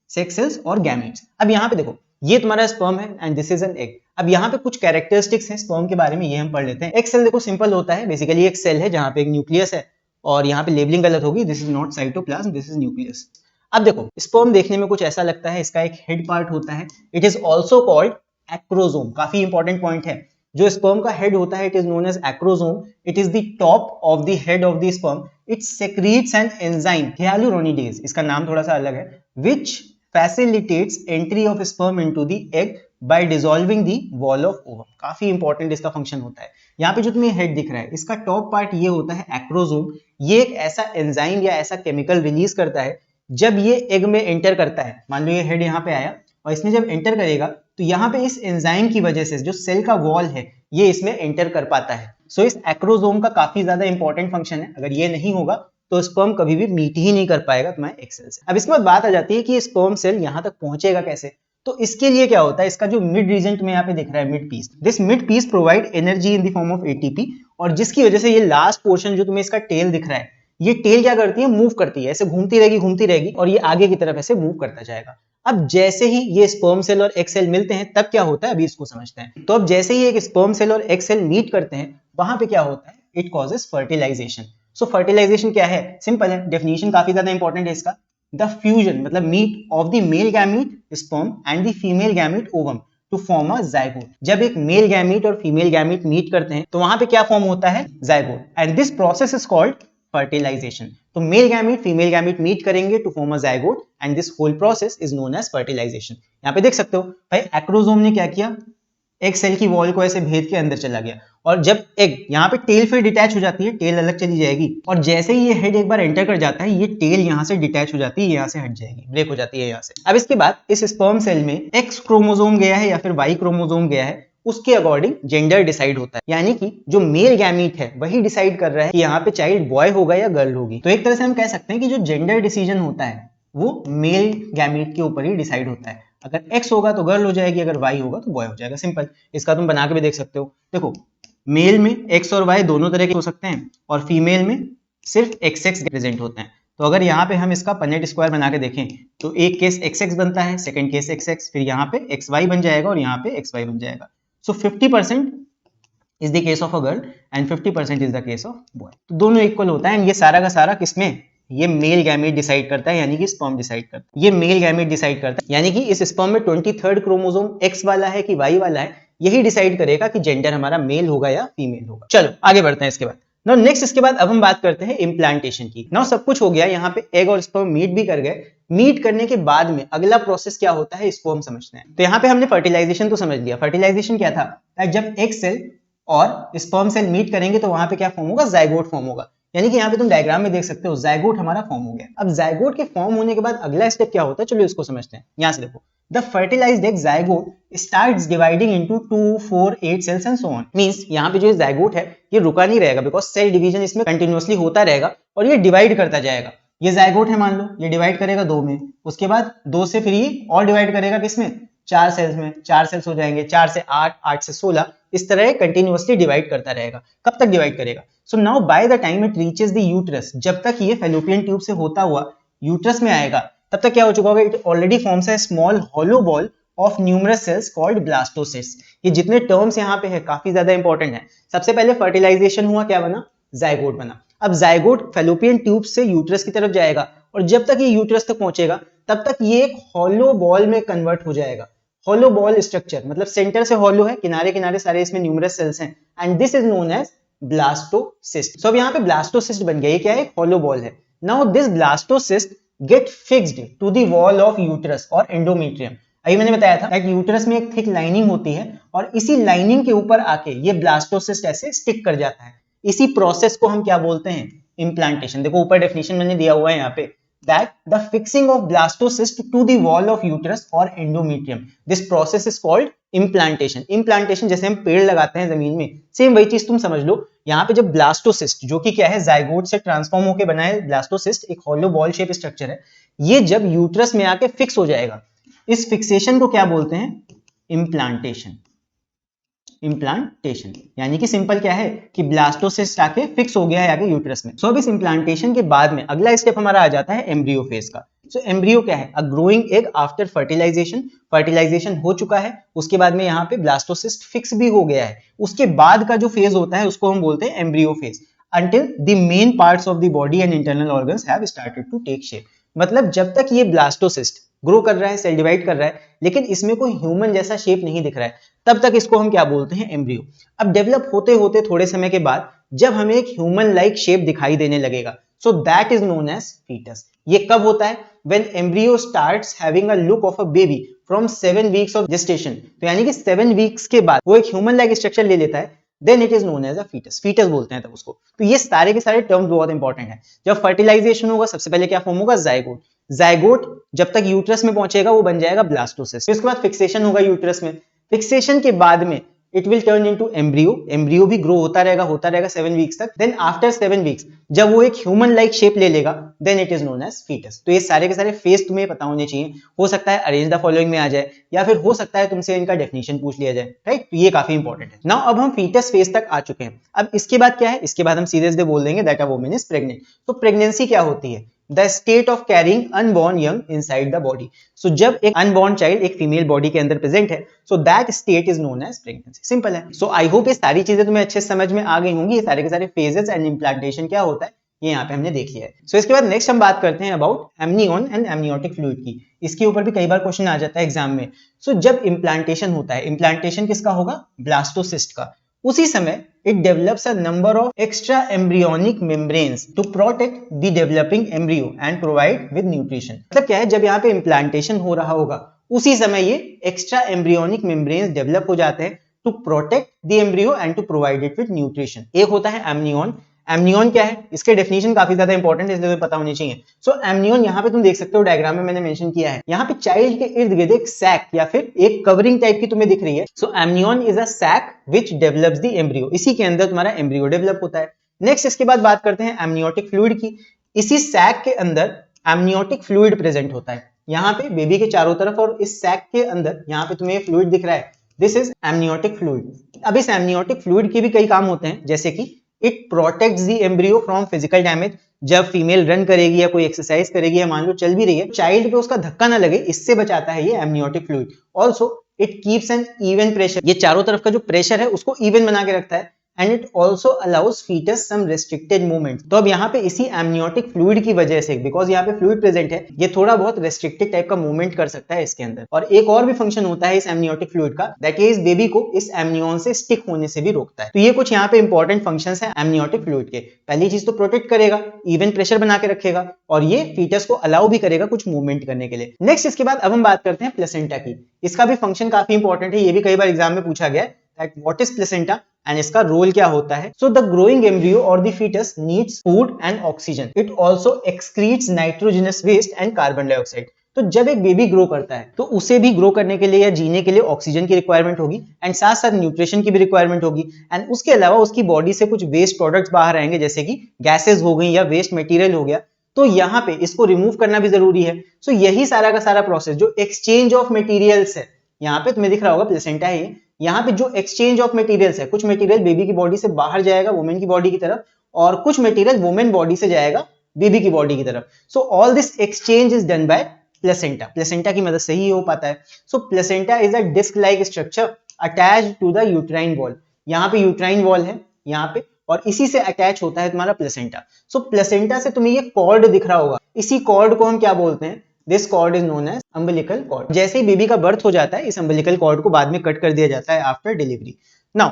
सेक्स सेल्स और गैमीट्स। अब यहाँ पे देखो, ये तुम्हारा स्पर्म है and this is an egg. अब यहाँ पे कुछ कैरेक्टरिस्टिक्स हैं स्पर्म के बारे में, ये हम पढ़ लेते हैं। एग सेल देखो सिंपल होता है, बेसिकली एक सेल है जहाँ पे एक न्यूक्लियस है, और यहाँ पे लेबलिंग गलत होगी, this is not cytoplasm, this is nucleus. अब देखो स्पर्म देखने में कुछ ऐसा लगता है, इसका एक हेड पार्ट होता है, it is also called acrosome. काफी इंपॉर्टेंट पॉइंट है, जो स्पर्म का हेड होता है it is known as acrosome. It is the top of the head of the sperm. It secretes an enzyme hyaluronidases, इसका नाम थोड़ा सा अलग है, which facilitates entry of sperm into the egg by dissolving the wall of ovum। काफी important इसका function होता है। यहाँ पे जो तुम्हें हेड दिख रहा है, इसका टॉप पार्ट ये होता है एक्रोसोम। ये एक ऐसा एंजाइम या ऐसा केमिकल रिलीज करता है जब ये एग में एंटर करता है। मान लो ये हेड यहाँ पे आया और इसने जब एंटर करेगा तो यहाँ पे इस एंजाइम की वजह से जो सेल का वॉल है ये इसमें एंटर कर पाता है। सो इस एक्रोसोम का काफी ज्यादा इंपॉर्टेंट फंक्शन है। अगर ये नहीं होगा तो स्पर्म कभी भी मीट ही नहीं कर पाएगा तुम्हारे एग सेल से। अब इसके बाद बात आ जाती है कि स्पर्म सेल यहाँ तक पहुंचेगा कैसे। तो इसके लिए क्या होता है, इसका जो मिड रीजन तुम्हें यहाँ पे दिख रहा है, mid piece, this mid piece provide energy in the form of ATP, और जिसकी वजह से ये लास्ट पोर्शन जो तुम्हें इसका टेल दिख रहा है, ये टेल क्या करती है? मूव करती है, ऐसे घूमती रहेगी और ये आगे की तरफ ऐसे मूव करता जाएगा। अब जैसे ही ये स्पर्म सेल और एग सेल मिलते हैं तब क्या होता है, अभी इसको समझते हैं। तो अब जैसे ही एक स्पर्म सेल और एग सेल मीट करते हैं, वहां पे क्या होता है? It causes fertilization. So fertilization क्या है? सिंपल है, डेफिनेशन काफी ज्यादा इंपॉर्टेंट है इसका। द फ्यूजन मतलब meet of the male gamete sperm and the female gamete ovum to form a zygote. जब एक मेल गैमीट और फीमेल गैमीट मीट करते हैं तो वहां पे क्या फॉर्म होता है? Zygote. And this process is called fertilisation. तो male gamete female gamete meet करेंगे to form a zygote and this whole process is known as fertilisation. यहाँ पे देख सकते हो भाई, एक्रोसोम ने क्या किया? एक सेल की वॉल को ऐसे भेद के अंदर चला गया, और जब एग यहाँ पे टेल फिर डिटैच हो जाती है, टेल अलग चली जाएगी, और जैसे ही ये हेड एक बार एंटर कर जाता है, ये टेल यहाँ से डिटैच हो जाती है, यहाँ से हट जाएगी, ब्रेक हो जाती है यहाँ से। अब इसके बाद इस स्पर्म सेल में एक्स क्रोमोसोम गया है या फिर वाई क्रोमोसोम गया है, उसके अकॉर्डिंग जेंडर डिसाइड होता है। यानी कि जो मेल गैमीट है वही डिसाइड कर रहा है कि यहाँ पे चाइल्ड बॉय होगा या गर्ल होगी। तो एक तरह से हम कह सकते हैं कि जो जेंडर डिसीजन होता है वो मेल गैमीट के ऊपर ही डिसाइड होता है। अगर एक्स होगा तो गर्ल हो जाएगी, अगर वाई होगा तो बॉय हो जाएगा। सिंपल, इसका तुम बना के भी देख सकते हो। देखो मेल में एक्स और वाई दोनों तरह के हो सकते हैं, और फीमेल में सिर्फ एक्स एक्स प्रेजेंट होते हैं। तो अगर यहाँ पे हम इसका पनेट स्क्वायर बना के देखें तो एक केस एक्स एक्स बनता है, सेकंड केस एक्स एक्स, फिर यहाँ पे एक्स वाई बन जाएगा और यहाँ पे एक्स वाई बन जाएगा। सो 50% is the case of a girl and 50% is the case of boy. तो दोनों इक्वल होता है। एंड ये सारा का सारा किसमें? ये मेल गैमीट डिसाइड करता है, यानी कि स्पर्म डिसाइड करता है। ये मेल गैमीट डिसाइड करता है, यानी कि इस स्पर्म में 23rd क्रोमोसोम एक्स वाला है कि वाई वाला है, यही डिसाइड करेगा कि जेंडर हमारा मेल होगा या फीमेल होगा। चलो आगे बढ़ते हैं इसके बाद। नाउ नेक्स्ट, इसके बाद अब हम बात करते हैं इम्प्लांटेशन की। नाउ सब कुछ हो गया, यहाँ पे एग और स्पर्म मीट भी कर गए। मीट करने के बाद में अगला प्रोसेस क्या होता है इसको हम समझते हैं। तो यहाँ पे हमने फर्टिलाइजेशन तो समझ लिया। फर्टिलाइजेशन क्या था? जब एक सेल और स्पर्म सेल मीट करेंगे तो वहां पे क्या फॉर्म होगा, जाइगोट फॉर्म होगा। यानी कि यहाँ पे तुम डायग्राम में देख सकते हो जाइगोट हमारा फॉर्म हो गया। अब जाइगोट के फॉर्म होने के बाद अगला स्टेप क्या होता है, चलो इसको समझते हैं। यहाँ से देखो, the fertilized egg zygote starts dividing into 2, 4, 8 cells and so on. Means यहाँ पे जो जाइगोट है ये रुका नहीं रहेगा, बिकॉज सेल डिवीजन इसमें कंटिन्यूअसली होता रहेगा और ये डिवाइड करता जाएगा। ये जाइगोट है मान लो, ये डिवाइड करेगा 2 में, उसके बाद 2 से फिर ये और डिवाइड करेगा किसमें, 4 सेल्स में, 4 सेल्स हो जाएंगे, 4 से 8, 8 से 16, इस तरह कंटिन्यूअसली डिवाइड करता रहेगा। कब तक डिवाइड करेगा, so now by the time it reaches the uterus, जब तक ये फैलोपियन ट्यूब से होता हुआ यूट्रस में आएगा तब तक क्या हो चुका होगा, it already forms a small hollow ball of numerous cells called blastocyst. ये जितने टर्म्स यहाँ पे है काफी ज्यादा इंपॉर्टेंट है। सबसे पहले फर्टिलाइजेशन हुआ, क्या बना, जाइगोट बना। अब जाइगोट फैलोपियन ट्यूब से यूट्रस की तरफ जाएगा और जब तक ये यूट्रस तक पहुंचेगा तब तक ये एक हॉलो बॉल में कन्वर्ट हो जाएगा। हॉलो बॉल स्ट्रक्चर मतलब सेंटर से हॉलो है, किनारे किनारे सारे इसमें न्यूमरस सेल्स हैं, and this is known as blastocyst. So अब यहाँ पे ब्लास्टोसिस्ट बन गया, ये क्या है, एक हॉलो बॉल है। Now this blastocyst gets fixed to the wall of uterus और एंडोमेट्रियम। अभी मैंने बताया था कि यूट्रस में एक थिक लाइनिंग होती है और इसी लाइनिंग के ऊपर आके ये ब्लास्टोसिस्ट ऐसे स्टिक कर जाता है। इसी प्रोसेस को हम क्या बोलते हैं, इम्प्लांटेशन। देखो ऊपर डेफिनेशन मैंने दिया हुआ है यहाँ पे, that the fixing of blastocyst to the wall of uterus or endometrium, this process is called implantation। implantation जैसे हम पेड़ लगाते हैं जमीन में, सेम वही चीज तुम समझ लो। यहाँ पे जब ब्लास्टोसिस्ट जो कि क्या है, जाइगोट से ट्रांसफॉर्म होकर बना है, ब्लास्टोसिस्ट एक हॉलो बॉल शेप स्ट्रक्चर है, ये जब यूट्रस में आके फिक्स हो जाएगा, इस फिक्सेशन को क्या बोलते हैं, इम्प्लांटेशन। इम्प्लांटेशन यानी कि सिंपल क्या है कि ब्लास्टोसिस्ट आके फिक्स हो गया है आगे यूट्रस में। सो अब इस इम्प्लांटेशन के बाद में अगला स्टेप हमारा आ जाता है एम्ब्रियो फेज का। सो एम्ब्रियो क्या है, a growing egg after fertilization. Fertilization हो चुका है, उसके बाद में यहाँ पे ब्लास्टोसिस्ट फिक्स भी हो गया है, उसके बाद का जो फेज होता है उसको हम बोलते हैं embryo phase, until the main parts of the body and internal organs have started to take shape। मतलब जब तक ये ब्लास्टोसिस्ट ग्रो कर रहा है, सेल डिवाइड कर रहा है, लेकिन इसमें कोई ह्यूमन जैसा शेप नहीं दिख रहा है, तब तक इसको हम क्या बोलते हैं, एम्ब्रियो। अब डेवलप होते होते थोड़े समय के बाद जब हमें एक ह्यूमन लाइक शेप दिखाई देने लगेगा, so that is known as foetus. ये कब होता है, when embryo starts having a look of a baby from 7 weeks of gestation. तो यानी कि 7 वीक्स के बाद वो एक ह्यूमन लाइक स्ट्रक्चर ले लेता है, then it is known as a foetus. Foetus बोलते हैं तब उसको। तो ये सारे के सारे टर्म्स बहुत इंपॉर्टेंट है। जब फर्टिलाइजेशन होगा सबसे पहले क्या फॉर्म होगा, जाइगोट। जाइगोट जब तक यूट्रस में पहुंचेगा वो बन जाएगा ब्लास्टोसिस्ट। इसके बाद फिक्सेशन होगा यूट्रस में, फिक्सेशन के बाद में it will turn into embryo. Embryo भी ग्रो होता रहेगा 7 वीक्स तक। देन आफ्टर 7 वीक्स जब वो एक ह्यूमन लाइक शेप ले लेगा, then it is known as foetus. तो ये सारे के सारे फेज तुम्हें पता होने चाहिए। हो सकता है अरेंज द फॉलोइंग में आ जाए, या फिर हो सकता है तुमसे इनका डेफिनेशन पूछ लिया जाए, राइट। तो ये काफी इंपॉर्टेंट है। नाउ अब हम फीटस फेज तक आ चुके हैं। अब इसके बाद क्या है, इसके बाद हम सीधे सीधे बोल देंगे that a woman is pregnant. तो प्रेगनेंसी क्या होती है, the state of carrying unborn young inside the body. So जब एक अनबॉर्न चाइल्ड एक फीमेल बॉडी के अंदर प्रेजेंट है, so that state is known as pregnancy. Simple है। सो आई होप ये सारी चीजें तुम्हें अच्छे समझ में आ गई होंगी। ये सारे के सारे फेजेस एंड इम्प्लांटेशन क्या होता है ये यहाँ पे हमने देख लिया है। सो इसके बाद नेक्स्ट हम बात करते हैं about amnion and amniotic fluid की। इसके ऊपर भी कई बार क्वेश्चन आ जाता है एग्जाम में। सो जब इम्प्लांटेशन होता है, इम्प्लांटेशन किसका होगा, ब्लास्टोसिस्ट का, उसी समय it develops a number of extra embryonic membranes to protect the developing embryo and provide with nutrition। मतलब क्या है, जब यहाँ पे implantation हो रहा होगा उसी समय ये extra embryonic membranes develop हो जाते हैं to protect the embryo and to provide it with nutrition। एक होता है amnion। एमनियन क्या है, इसके डेफिनेशन काफी ज्यादा इंपॉर्टेंट है, इसलिए पता होनी चाहिए। सो एमनियन यहाँ पे तुम देख सकते हो, डायग्राम में मैंने मेंशन किया है। यहाँ पे चाइल्ड के इर्द गिर्द एक सैक या फिर एक कवरिंग टाइप की तुम्हें दिख रही है। So amnion is a sac which develops the embryo. इसी के अंदर तुम्हारा एम्ब्रियो डेवलप होता है। नेक्स्ट इसके बाद बात करते हैं एमनियोटिक फ्लूइड की। इसी सैक के अंदर एमनियोटिक फ्लूइड प्रेजेंट होता है, यहाँ पे बेबी के चारों तरफ, और इस सैक के अंदर यहाँ पे तुम्हें फ्लूइड दिख रहा है, दिस इज एमनियोटिक फ्लूइड। अब इस एमनियोटिक फ्लूइड के भी कई काम होते हैं, जैसे कि it protects the embryo from physical damage. जब फीमेल रन करेगी या कोई एक्सरसाइज करेगी या मान लो चल भी रही है, चाइल्ड पे उसका धक्का ना लगे, इससे बचाता है ये amniotic fluid. Also it keeps an even pressure. ये चारों तरफ का जो प्रेशर है उसको इवन बना के रखता है। And it also allows foetus some restricted movement. तो अब यहाँ पे इसी एमनियोटिक फ्लूइड की वजह से, बिकॉज यहाँ पे फ्लूइड प्रेजेंट है, ये थोड़ा बहुत रेस्ट्रिक्टेड टाइप का मूवमेंट कर सकता है इसके अंदर। और एक और भी फंक्शन होता है इस एमनियोटिक फ्लूइड का, दैट इज बेबी को इस एमनियन से स्टिक होने से भी रोकता है। तो ये कुछ यहाँ पे इंपॉर्टेंट फंक्शंस है एमनियोटिक फ्लूइड के। पहली चीज तो प्रोटेक्ट करेगा, इवन प्रेशर बना के रखेगा, और ये फीटस को अलाउ भी करेगा कुछ मूवमेंट करने के लिए। नेक्स्ट इसके बाद अब हम बात करते हैं प्लेसेंटा की। इसका भी फंक्शन काफी इंपॉर्टेंट है, ये भी कई बार एग्जाम में पूछा गया है। What is placenta. एंड इसका रोल क्या होता है? सो द ग्रोइंग एम्ब्रियो और the foetus needs food and oxygen. It also excretes nitrogenous waste and carbon dioxide. तो जब एक बेबी ग्रो करता है तो उसे भी ग्रो करने के लिए या जीने के लिए ऑक्सीजन की रिक्वायरमेंट होगी एंड साथ साथ न्यूट्रिशन की भी रिक्वायरमेंट होगी एंड उसके अलावा उसकी बॉडी से कुछ वेस्ट प्रोडक्ट्स बाहर आएंगे जैसे कि गैसेस हो गई या वेस्ट मटेरियल हो गया, तो यहाँ पे इसको रिमूव करना भी जरूरी है। सो यही सारा का सारा प्रोसेस जो एक्सचेंज ऑफ मटेरियल्स है, यहाँ पे तुम्हें दिख रहा होगा प्लेसेंटा है, यहाँ पे जो एक्सचेंज ऑफ मटेरियल्स है, कुछ मटेरियल बेबी की बॉडी से बाहर जाएगा वुमेन की बॉडी की तरफ और कुछ मटेरियल वुमेन बॉडी से जाएगा बेबी की बॉडी की तरफ। So all this exchange is done by placenta. Placenta की मदद से ही हो पाता है। So placenta is a disc like structure attached to the uterine wall. यहाँ पे यूट्राइन वॉल है यहाँ पे और इसी से अटैच होता है तुम्हारा प्लेसेंटा। सो प्लेसेंटा से तुम्हें ये कॉर्ड दिख रहा होगा, इसी कॉर्ड को हम क्या बोलते हैं? This cord is known as umbilical cord. जैसे ही बेबी का बर्थ हो जाता है इस अम्बिलिकल कॉर्ड को बाद में कट कर दिया जाता है after delivery. Now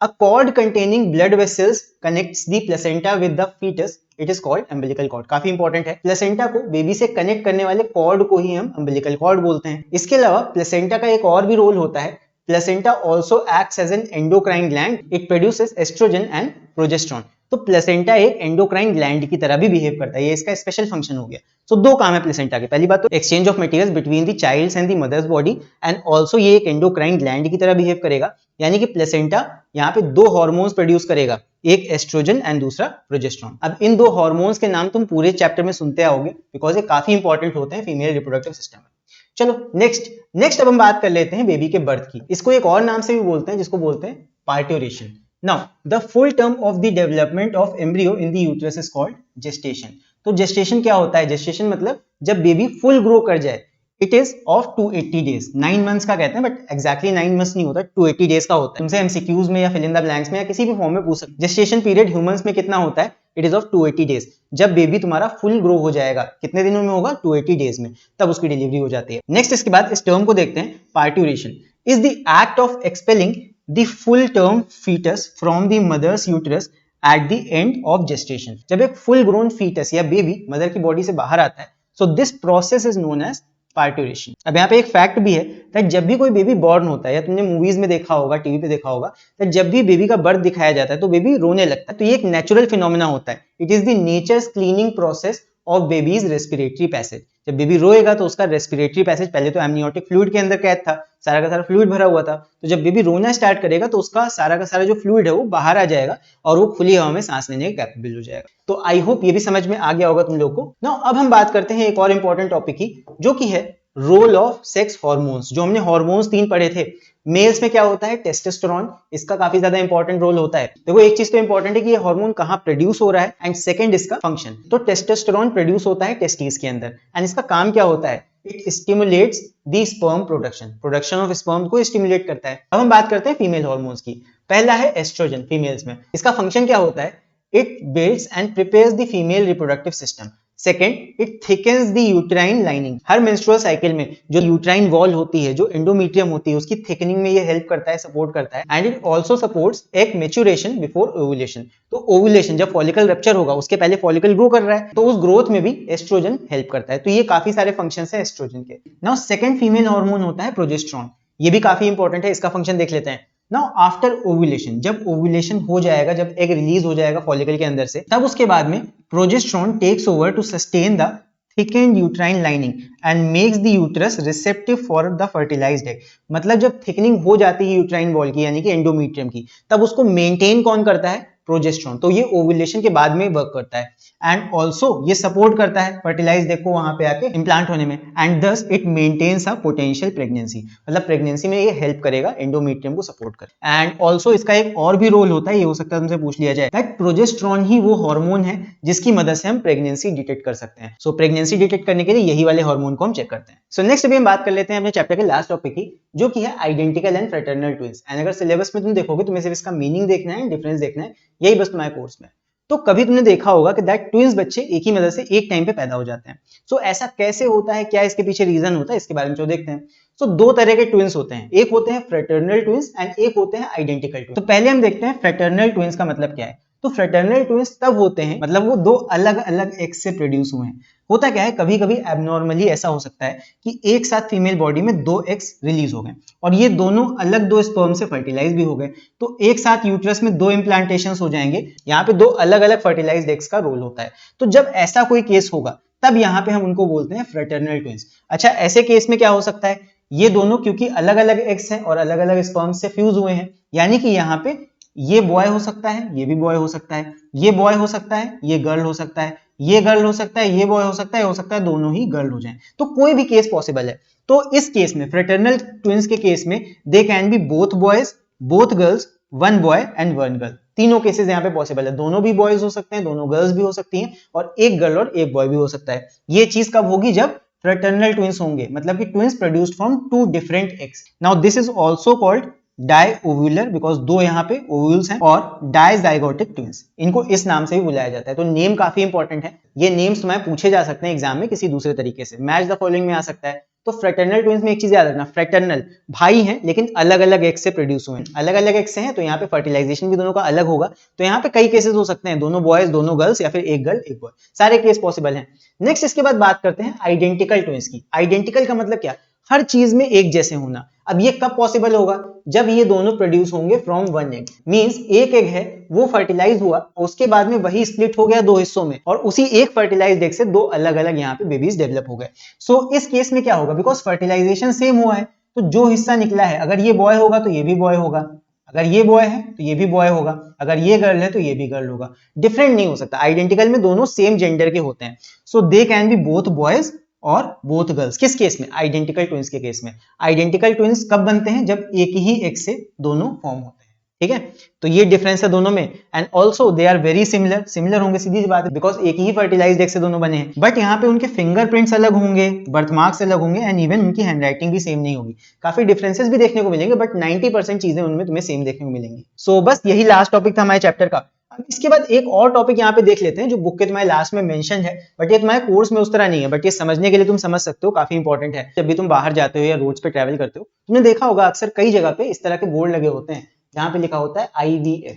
a cord containing blood vessels connects the placenta with the fetus. It is called umbilical cord. काफी इंपॉर्टेंट है। प्लेसेंटा को बेबी से कनेक्ट करने वाले कॉर्ड को ही हम अम्बिलिकल कॉर्ड बोलते हैं। इसके अलावा प्लेसेंटा का एक और भी रोल होता है। Placenta also acts as an endocrine gland. It produces estrogen and progesterone. तो प्लेसेंटा एक एंडोक्राइन ग्लैंड की तरह भी बिहेव करता है, ये इसका स्पेशल फंक्शन हो गया। सो दो काम है प्लेसेंटा के। पहली बात तो exchange of materials between the child's and the mother's body and also ये एक एंडोक्राइन ग्लैंड की तरह बिहेव करेगा, यानी कि प्लेसेंटा यहाँ पे दो हार्मोन्स प्रोड्यूस करेगा, एक एस्ट्रोजन एंड दूसरा प्रोजेस्टेरोन। अब इन दो हार्मोन्स के नाम तुम पूरे चैप्टर में सुनते आओगे बिकॉज ये काफी इंपॉर्टेंट होते हैं फीमेल रिप्रोडक्टिव सिस्टम में। चलो नेक्स्ट अब हम बात कर लेते हैं बेबी के बर्थ की। इसको एक और नाम से भी बोलते हैं जिसको बोलते हैं parturition. Now, the full term of the development of embryo in the uterus is called gestation. तो gestation क्या होता है? gestation मतलब जब बेबी फुल ग्रो कर जाए। It is of 280 days. 9 months का कहते हैं बट एक्जैक्टली 9 मंथ्स नहीं होता, 280 डेज का होता है। तुमसे एमसीक्यूज में या फिल इन द ब्लैंक्स में या किसी भी फॉर्म में पूछ सकते। जेस्टेशन पीरियड ह्यूमंस में कितना होता है? It is of 280 days. जब बेबी तुम्हारा फुल ग्रो हो जाएगा, कितने दिनों में होगा? 280 डेज में, तब उसकी डिलीवरी हो जाती है। नेक्स्ट इसके बाद इस टर्म को देखते हैं। Parturition is the act of expelling the full term fetus from the mother's uterus at the end of gestation. जब एक full grown fetus या बेबी मदर की बॉडी से बाहर आता है, so this process is known as parturition. अब यहाँ पे एक फैक्ट भी है कि जब भी कोई बेबी बॉर्न होता है या तुमने मूवीज में देखा होगा, टीवी पे देखा होगा, तो जब भी बेबी का बर्थ दिखाया जाता है तो बेबी रोने लगता है। तो ये एक नेचुरल फिनोमेना होता है। It is the natures cleaning process of babies respiratory passage. जब बेबी रोएगा तो उसका रेस्पिरेटरी पैसेज पहले तो एमनियोटिक फ्लूइड के अंदर कैद था, सारा का सारा फ्लूइड भरा हुआ था, तो जब बेबी रोना स्टार्ट करेगा तो उसका सारा का सारा जो फ्लूइड है वो बाहर आ जाएगा और वो खुली हवा में सांस लेने के कैपेबल हो जाएगा। तो आई होप ये भी समझ में आ गया होगा तुम लोग को। नाउ अब हम बात करते हैं एक और इंपॉर्टेंट टॉपिक की, जो कि है रोल ऑफ सेक्स हार्मोन्स। जो हमने हार्मोन्स 3 पढ़े थे। मेल्स में क्या होता है? टेस्टोस्टेरोन, इसका काफी ज्यादा इंपॉर्टेंट रोल होता है। देखो एक चीज तो इंपॉर्टेंट है कि ये हार्मोन कहाँ प्रोड्यूस हो रहा है एंड सेकंड इसका फंक्शन। तो टेस्टोस्टेरोन प्रोड्यूस होता है टेस्टिस के अंदर एंड इसका काम क्या होता है? It stimulates the sperm production of sperm को स्टिमुलेट करता है। अब हम बात करते हैं फीमेल हार्मोन्स की। पहला है एस्ट्रोजन फीमेल्स में। इसका फंक्शन क्या होता है? It builds and prepares the female reproductive system. Second, it thickens the uterine lining. Her menstrual cycle में जो यूट्राइन वॉल होती है, जो एंडोमेट्रियम होती है, उसकी थिकनिंग में ये हेल्प करता है, सपोर्ट करता है। And it also supports egg maturation before ovulation. तो ओव्यूलेशन जब फॉलिकल रप्चर होगा उसके पहले फॉलिकल ग्रो कर रहा है, तो उस ग्रोथ में भी एस्ट्रोजन हेल्प करता है। तो ये काफी सारे फंक्शंस है एस्ट्रोजन के। नाउ सेकंड फीमेल हार्मोन होता है प्रोजेस्टेरोन। ये भी काफी इंपॉर्टेंट है, इसका फंक्शन देख लेते हैं। नाउ आफ्टर ओव्यूलेशन, जब ओव्यूलेशन हो जाएगा, जब एग रिलीज हो जाएगा फॉलिकल के अंदर से, तब उसके बाद में progesterone takes over to sustain the thickened uterine lining and makes the uterus receptive for the fertilized egg। मतलब जब थिकनिंग हो जाती है यूट्राइन वॉल की यानी कि एंडोमेट्रियम की, तब उसको मेंटेन कौन करता है? प्रोजेस्टेरोन। तो ये ओव्यूलेशन के बाद में वर्क करता है एंड ऑल्सो ये सपोर्ट करता है फर्टिलाइज्ड एग को वहां पे आके इंप्लांट होने में and thus it maintains a potential pregnancy. मतलब प्रेगनेंसी में ये हेल्प करेगा, एंडोमेट्रियम को सपोर्ट कर। एंड ऑल्सो इसका एक और भी रोल होता है, ये हो सकता है तुमसे पूछ लिया जाए, दैट प्रोजेस्टेरोन ही वो हार्मोन है जिसकी मदद से हम प्रेगनेंसी डिटेक्ट कर सकते हैं। सो प्रेगनेंसी डिटेक्ट करने के लिए यही वाले हार्मोन को हम चेक करते हैं। सो नेक्स्ट अभी हम बात कर लेते हैं अपने चैप्टर के लास्ट टॉपिक की, जो कि है identical and fraternal twins. And अगर सिलेबस में तुम देखोगे तुम्हें सिर्फ इसका मीनिंग देखना है, डिफरेंस देखना है, यही बस तुम्हारे कोर्स में। तो कभी तुमने देखा होगा कि दैट ट्विंस बच्चे एक ही मदर से एक टाइम पे पैदा हो जाते हैं। सो ऐसा कैसे होता है, क्या इसके पीछे रीजन होता है, इसके बारे में जो देखते हैं। सो दो तरह के ट्विंस होते हैं, एक होते हैं फ्रेटर्नल ट्विंस एंड एक होते हैं आइडेंटिकल ट्विंस। तो पहले हम देखते हैं फ्रेटर्नल ट्विंस का मतलब क्या है। तो फ्रेटर्नल ट्विंस तब होते हैं, मतलब वो दो अलग अलग एग से प्रोड्यूस हुए हैं। होता क्या है, कभी कभी एबनॉर्मली ऐसा हो सकता है कि एक साथ फीमेल बॉडी में दो एग्स रिलीज हो गए और ये दोनों अलग दो स्पर्म से फर्टिलाइज भी हो गए, तो एक साथ यूट्रस में दो इम्प्लांटेशन हो जाएंगे। यहाँ पे दो अलग अलग फर्टिलाइज्ड एग्स का रोल होता है। तो जब ऐसा कोई केस होगा तब यहाँ पे हम उनको बोलते हैं फ्रेटर्नल ट्विंस। अच्छा, ऐसे केस में क्या हो सकता है, ये दोनों क्योंकि अलग अलग एग्स हैं और अलग अलग स्पर्म से फ्यूज हुए हैं, यानी कि यहाँ पे ये बॉय हो सकता है, ये भी बॉय हो सकता है, ये बॉय हो सकता है, ये गर्ल हो सकता है, ये गर्ल हो सकता है, ये बॉय हो सकता है दोनों ही गर्ल हो जाएं। तो कोई भी केस पॉसिबल है। तो इस केस में फ्रेटर्नल ट्विंस के केस में दे can be both boys, both girls, one boy and one girl. तीनों केसेस यहाँ पे पॉसिबल है। दोनों भी बॉयज हो सकते हैं, दोनों गर्ल्स भी हो सकती हैं और एक गर्ल और एक बॉय भी हो सकता है। ये चीज कब होगी, जब फ्रेटर्नल ट्विंस होंगे, मतलब कि twins produced from two different eggs. Now this is also called diovular, because दो यहाँ पे ओव्यूल्स हैं, और डायजाइगोटिक ट्विंस, इनको इस नाम से भी बुलाया जाता है। तो नेम काफी इंपॉर्टेंट है, ये नेम्स तुम्हें पूछे जा सकते हैं एग्जाम में किसी दूसरे तरीके से, मैच द फॉलोइंग में आ सकता है। तो फ्रेटर्नल ट्विंस में एक चीज याद रखना, फ्रेटर्नल भाई हैं लेकिन अलग अलग एग से प्रोड्यूस हुए हैं, अलग अलग एग से हैं, तो यहाँ पे फर्टिलाइजेशन भी दोनों का अलग होगा। तो यहाँ पे कई केसेस हो सकते हैं, दोनों बॉयज दोनों गर्ल्स, या फिर एक गर्ल एक बॉय, सारे केस पॉसिबल हैं। नेक्स्ट इसके बाद बात करते हैं आइडेंटिकल ट्विंस की। आइडेंटिकल का मतलब क्या, हर चीज में एक जैसे होना। अब ये कब पॉसिबल होगा, जब ये दोनों प्रोड्यूस होंगे फ्रॉम वन एग। मींस एक एग है वो फर्टिलाइज हुआ, उसके बाद में वही स्प्लिट हो गया दो हिस्सों में, और उसी एक फर्टिलाइज्ड एग से दो अलग अलग यहाँ पे बेबीज डेवलप हो गए। सो इस केस में क्या होगा, बिकॉज फर्टिलाइजेशन सेम हुआ है, तो जो हिस्सा निकला है, अगर ये बॉय होगा तो ये भी बॉय होगा, अगर ये बॉय है तो ये भी बॉय होगा, अगर ये गर्ल है तो ये भी गर्ल होगा। डिफरेंट नहीं हो सकता, आइडेंटिकल में दोनों सेम जेंडर के होते हैं। So they can be both boys और बोथ गर्ल्स। किस केस में, आइडेंटिकल ट्विंस के केस में। आइडेंटिकल ट्विंस कब बनते हैं, जब एक ही एग से दोनों फॉर्म होते हैं। ठीक है, तो ये डिफरेंस है दोनों में। And also they are very similar, similar होंगे सीधी सी बात है, बिकॉज एक ही फर्टिलाइज्ड एग से दोनों बने हैं। बट यहाँ पे उनके फिंगरप्रिंट्स अलग होंगे, बर्थमार्क्स अलग होंगे, एंड इवन उनकी हैंडराइटिंग भी सेम नहीं होगी। काफी डिफरेंसेस भी देखने को मिलेंगे, बट 90% चीजें उनमें तुम्हें सेम देखने को मिलेंगी। सो बस यही लास्ट टॉपिक था हमारे चैप्टर का। अब इसके बाद एक और टॉपिक यहाँ पे देख लेते हैं जो बुक के तुम्हारे लास्ट में मेंशन है, बट ये तुम्हारे कोर्स में उस तरह नहीं है, बट ये समझने के लिए तुम समझ सकते हो, काफी इंपॉर्टेंट है। जब भी तुम बाहर जाते हो या रोड्स पे ट्रैवल करते हो, तुमने देखा होगा अक्सर कई जगह पे इस तरह के बोर्ड लगे होते हैं जहाँ पे लिखा होता है IVF।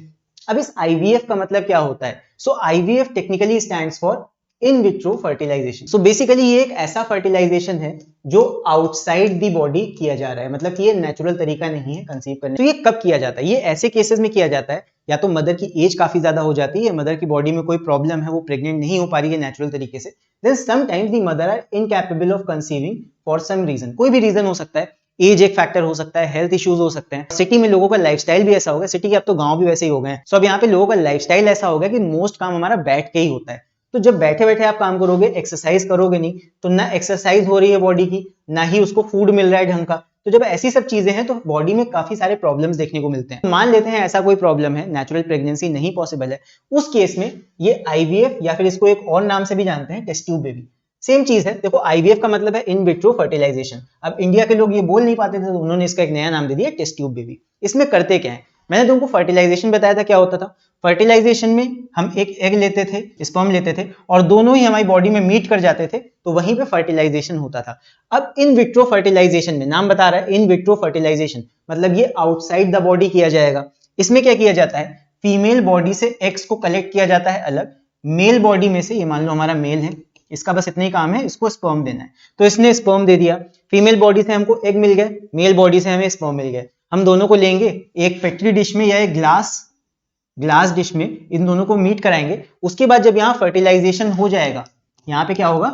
अब इस IVF का मतलब क्या होता है, so IVF technically stands for in vitro fertilization. So basically ये एक ऐसा फर्टिलाइजेशन है जो आउटसाइड दी बॉडी किया जा रहा है, मतलब कि ये नेचुरल तरीका नहीं है कंसीव करने। तो ये कब किया जाता है, ये ऐसे केसेस में किया जाता है या तो मदर की एज काफी ज्यादा हो जाती है, या मदर की बॉडी में कोई प्रॉब्लम है, वो प्रेग्नेंट नहीं हो पा रही है नेचुरल तरीके से, then sometimes the mother are incapable of conceiving for some reason. कोई भी रीजन हो सकता है, एज एक फैक्टर हो सकता है, हेल्थ इश्यूज हो सकते हैं, सिटी में लोगों का लाइफस्टाइल भी ऐसा होगा, सिटी के अब तो गांव भी वैसे ही हो गए हैं। सो अब यहाँ पे लोगों का लाइफस्टाइल ऐसा होगा कि मोस्ट काम हमारा बैठ के ही होता है। तो जब बैठे बैठे आप काम करोगे, एक्सरसाइज करोगे नहीं, तो ना एक्सरसाइज हो रही है बॉडी की, ना ही उसको फूड मिल रहा है ढंग का। तो जब ऐसी सब चीजें हैं तो बॉडी में काफी सारे प्रॉब्लम्स देखने को मिलते हैं। मान लेते हैं ऐसा कोई प्रॉब्लम है, नेचुरल प्रेगनेंसी नहीं पॉसिबल है, उस केस में ये IVF, या फिर इसको एक और नाम से भी जानते हैं टेस्ट ट्यूब बेबी, सेम चीज है। देखो IVF का मतलब है इन विट्रो फर्टिलाइजेशन। अब इंडिया के लोग ये बोल नहीं पाते थे, तो उन्होंने इसका एक नया नाम दे दिया टेस्ट ट्यूब बेबी। इसमें करते क्या है, मैंने तुमको फर्टिलाइजेशन बताया था क्या होता था। फर्टिलाइजेशन में हम एक एग लेते थे, स्पर्म लेते थे, और दोनों ही हमारी बॉडी में मीट कर जाते थे, तो वहीं पे फर्टिलाइजेशन होता था। अब इन विट्रो फर्टिलाइजेशन में, नाम बता रहा है इन विट्रो फर्टिलाइजेशन, मतलब ये आउटसाइड द बॉडी किया जाएगा। इसमें क्या किया जाता है, फीमेल बॉडी से एग्स को कलेक्ट किया जाता है अलग, मेल बॉडी में से, ये मान लो हमारा मेल है, इसका बस इतना ही काम है, इसको स्पर्म देना है, तो इसने स्पर्म दे दिया। फीमेल बॉडी से हमको एग मिल गए, मेल बॉडी से हमें स्पर्म मिल गए। हम दोनों को लेंगे एक पेट्री डिश में या एक ग्लास डिश में, इन दोनों को मीट कराएंगे। उसके बाद जब यहाँ फर्टिलाइजेशन हो जाएगा, यहाँ पे क्या होगा,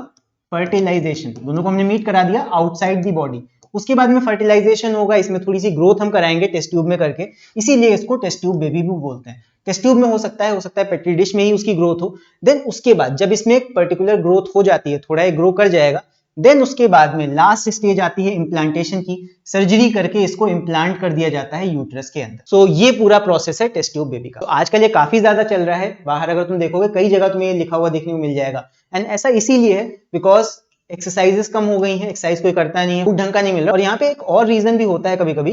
फर्टिलाइजेशन, दोनों को हमने मीट करा दिया आउटसाइड दी बॉडी। उसके बाद में फर्टिलाइजेशन होगा, इसमें थोड़ी सी ग्रोथ हम कराएंगे टेस्ट ट्यूब में करके, इसीलिए इसको टेस्ट ट्यूब बेबी भी बोलते हैं। टेस्ट ट्यूब में हो सकता है पेट्री डिश में ही उसकी ग्रोथ हो। देन उसके बाद जब इसमें एक पर्टिकुलर ग्रोथ हो जाती है, थोड़ा एक ग्रो कर जाएगा, देन उसके बाद में लास्ट स्टेज आती है इम्प्लांटेशन की। सर्जरी करके इसको इम्प्लांट कर दिया जाता है यूट्रस के अंदर। सो ये पूरा प्रोसेस है टेस्ट ट्यूब बेबी का। तो आजकल ये काफी ज्यादा चल रहा है बाहर, अगर तुम देखोगे कई जगह तुम्हें ये लिखा हुआ देखने को मिल जाएगा। एंड ऐसा इसीलिए है बिकॉज एक्सरसाइजेस कम हो गई हैं, एक्सरसाइज कोई करता नहीं है, ढंग का नहीं मिल रहा। और यहाँ पे एक और रीजन भी होता है कभी कभी,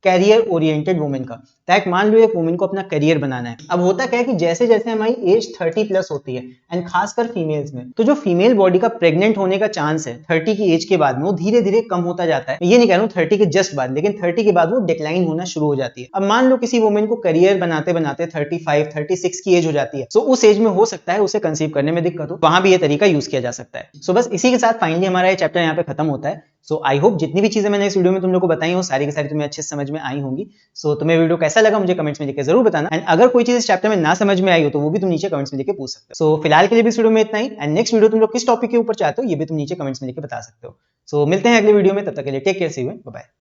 कैरियर ओरिएंटेड वुमेन का। दैट मान लो एक वुमेन को अपना करियर बनाना है। अब होता क्या है कि जैसे जैसे हमारी एज 30 प्लस होती है एंड खासकर फीमेल्स में, तो जो फीमेल बॉडी का प्रेग्नेंट होने का चांस है 30 की एज के बाद में वो धीरे धीरे कम होता जाता है। ये नहीं कह रहा हूँ 30 के जस्ट बाद, लेकिन 30 के बाद वो डिक्लाइन होना शुरू हो जाती है। अब मान लो किसी वुमेन को करियर बनाते बनाते 35 36 की एज हो जाती है, तो उस एज में हो सकता है उसे कंसीव करने में दिक्कत हो, वहां भी ये तरीका यूज किया जा सकता है। सो बस इसी के साथ फाइनली हमारा ये चैप्टर यहाँ पे खत्म होता है। सो आई होप जितनी भी चीजें मैंने इस वीडियो में तुम लोग को बताई हो सारी की सारी तुम्हें अच्छे से समझ में आई होंगी। सो तुम्हें वीडियो कैसा लगा मुझे कमेंट्स में लिख के जरूर बताना, एंड अगर कोई चीज इस चैप्टर में ना समझ में आई हो तो वो भी तुम नीचे कमेंट्स में लिख के पूछ सकते हो। सो फिलहाल के लिए भी इस वीडियो में इतना ही, एंड नेक्स्ट वीडियो तुम लोग किस टॉपिक के ऊपर चाहते हो ये भी तुम नीचे कमेंट्स में लिख के बता सकते हो। सो मिलते हैं अगले वीडियो में, तब तक के लिए take care, see you, bye bye.